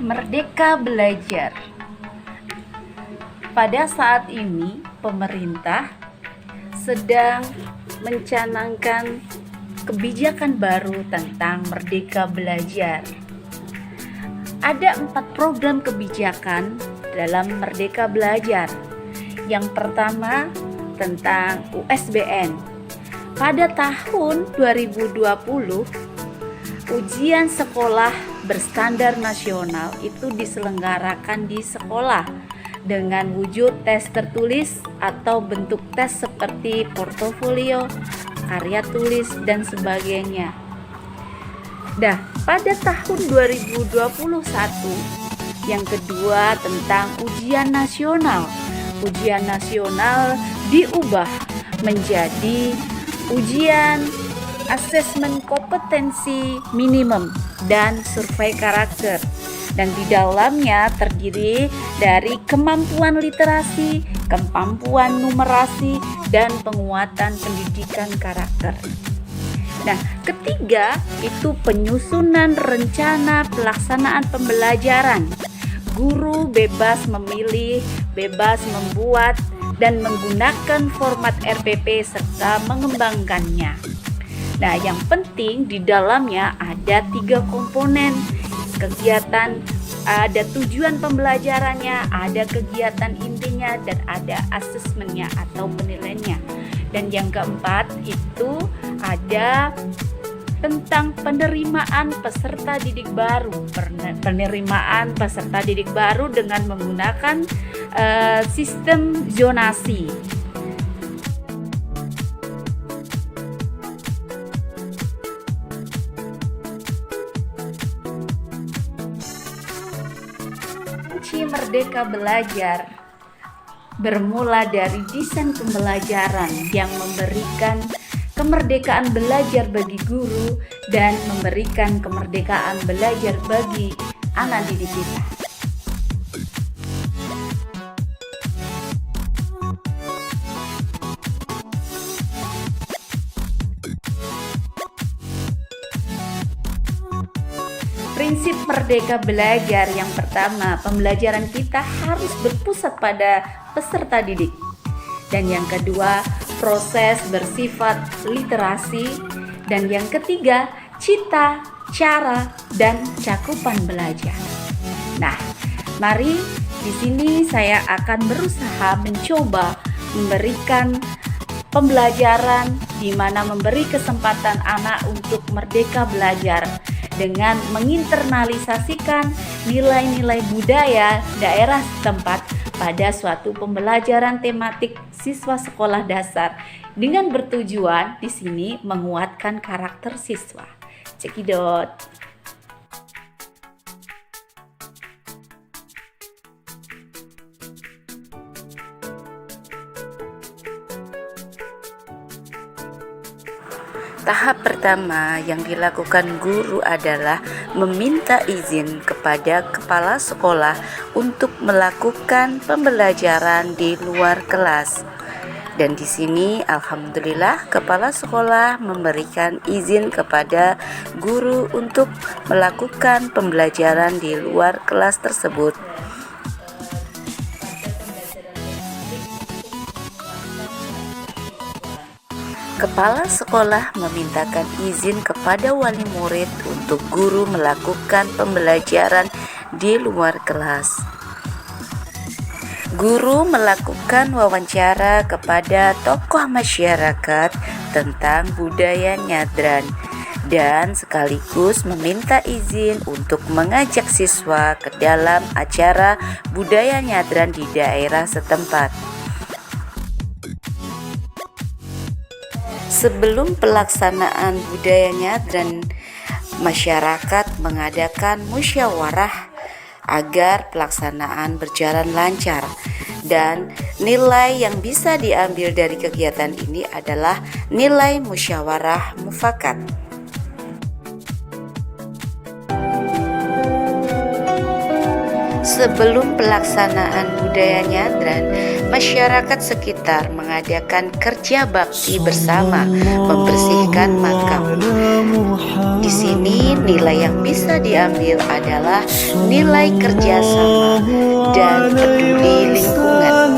Merdeka Belajar. Pada saat ini, pemerintah sedang mencanangkan kebijakan baru tentang Merdeka Belajar. Ada 4 program kebijakan dalam Merdeka Belajar. Yang pertama tentang USBN. Pada tahun 2020, ujian sekolah berstandar nasional itu diselenggarakan di sekolah dengan wujud tes tertulis atau bentuk tes seperti portofolio, karya tulis, dan sebagainya. Nah, pada tahun 2021, yang kedua tentang ujian nasional. Ujian nasional diubah menjadi ujian asesmen kompetensi minimum dan survei karakter, dan di dalamnya terdiri dari kemampuan literasi, kemampuan numerasi, dan penguatan pendidikan karakter. Nah, ketiga itu penyusunan rencana pelaksanaan pembelajaran. Guru bebas memilih, bebas membuat dan menggunakan format RPP serta mengembangkannya. Nah, yang penting di dalamnya ada 3 komponen kegiatan, ada tujuan pembelajarannya, ada kegiatan intinya, dan ada asesmennya atau penilaiannya. Dan yang keempat itu ada tentang penerimaan peserta didik baru. Penerimaan peserta didik baru dengan menggunakan sistem zonasi. Kunci Merdeka Belajar bermula dari desain pembelajaran yang memberikan kemerdekaan belajar bagi guru dan memberikan kemerdekaan belajar bagi anak didik kita. Prinsip Merdeka Belajar yang pertama, pembelajaran kita harus berpusat pada peserta didik. Dan yang kedua, proses bersifat literasi. Dan yang ketiga, cita, cara, dan cakupan belajar. Nah, mari di sini saya akan berusaha mencoba memberikan pembelajaran di mana memberi kesempatan anak untuk merdeka belajar dengan menginternalisasikan nilai-nilai budaya daerah setempat pada suatu pembelajaran tematik siswa sekolah dasar dengan bertujuan di sini menguatkan karakter siswa. Cekidot. Tahap pertama yang dilakukan guru adalah meminta izin kepada kepala sekolah untuk melakukan pembelajaran di luar kelas. Dan di sini alhamdulillah kepala sekolah memberikan izin kepada guru untuk melakukan pembelajaran di luar kelas tersebut. Kepala sekolah memintakan izin kepada wali murid untuk guru melakukan pembelajaran di luar kelas. Guru melakukan wawancara kepada tokoh masyarakat tentang budaya nyadran dan sekaligus meminta izin untuk mengajak siswa ke dalam acara budaya nyadran di daerah setempat. Sebelum pelaksanaan budaya nyadran, masyarakat mengadakan musyawarah agar pelaksanaan berjalan lancar, dan nilai yang bisa diambil dari kegiatan ini adalah nilai musyawarah mufakat. Sebelum pelaksanaan budaya nyadran, masyarakat sekitar mengadakan kerja bakti bersama membersihkan makam. Di sini nilai yang bisa diambil adalah nilai kerjasama dan peduli lingkungan.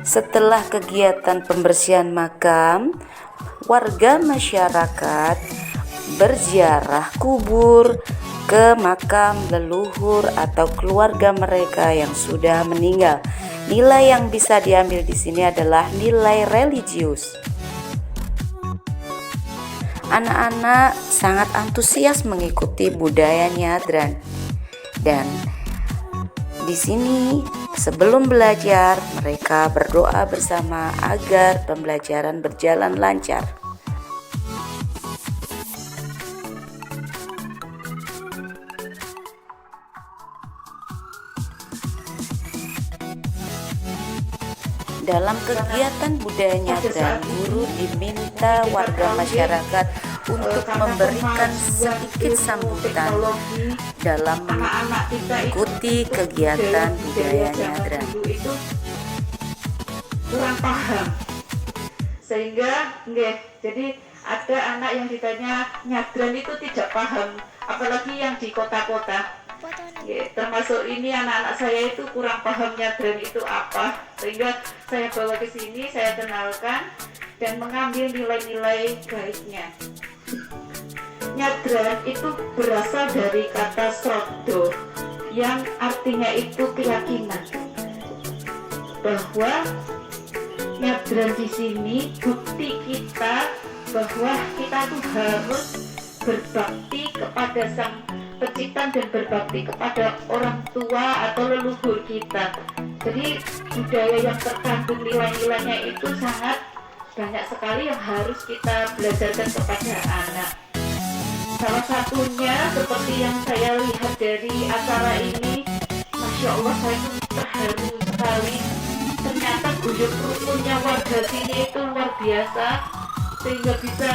Setelah kegiatan pembersihan makam, warga masyarakat berziarah kubur ke makam leluhur atau keluarga mereka yang sudah meninggal. Nilai yang bisa diambil di sini adalah nilai religius. Anak-anak sangat antusias mengikuti budaya nyadran. Dan di sini sebelum belajar mereka berdoa bersama agar pembelajaran berjalan lancar. Dalam kegiatan budaya nyadran, guru diminta warga masyarakat untuk memberikan sedikit sambutan dalam mengikuti kegiatan budaya nyadran. Kurang paham, sehingga jadi ada anak yang ditanya nyadran itu tidak paham, apalagi yang di kota-kota. Termasuk ini anak-anak saya itu kurang paham nyadran itu apa, sehingga saya bawa ke sini, saya kenalkan dan mengambil nilai-nilai baiknya. Nyadran itu berasal dari kata srodo yang artinya itu keyakinan, bahwa nyadran di sini bukti kita bahwa kita tuh harus berbakti kepada Sang Pencipta dan berbakti kepada orang tua atau leluhur kita. Jadi budaya yang terkandung nilai-nilainya itu sangat banyak sekali yang harus kita belajarkan kepada anak. Salah satunya seperti yang saya lihat dari acara ini, Masya Allah, saya terharu sekali. Ternyata guyub rukunnya warga sini itu luar biasa, sehingga bisa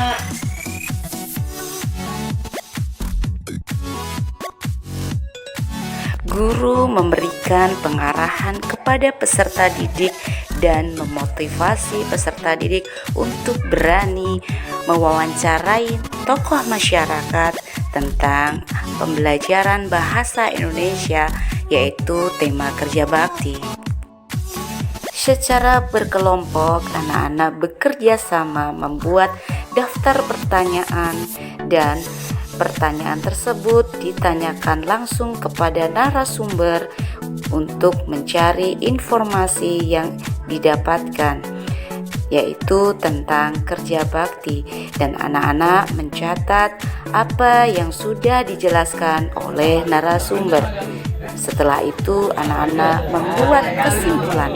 Guru memberikan pengarahan kepada peserta didik dan memotivasi peserta didik untuk berani mewawancarai tokoh masyarakat tentang pembelajaran bahasa Indonesia, yaitu tema kerja bakti. Secara berkelompok, anak-anak bekerja sama membuat daftar pertanyaan dan pertanyaan tersebut ditanyakan langsung kepada narasumber untuk mencari informasi yang didapatkan, yaitu tentang kerja bakti, dan anak-anak mencatat apa yang sudah dijelaskan oleh narasumber. Setelah itu, anak-anak membuat kesimpulan.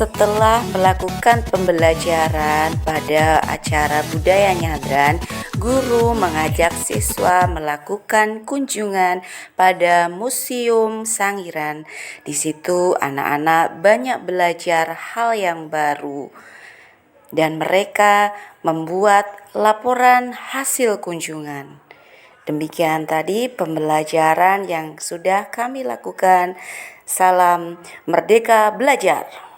Setelah melakukan pembelajaran pada acara budaya nyadran, guru mengajak siswa melakukan kunjungan pada Museum Sangiran. Di situ anak-anak banyak belajar hal yang baru dan mereka membuat laporan hasil kunjungan. Demikian tadi pembelajaran yang sudah kami lakukan. Salam Merdeka Belajar.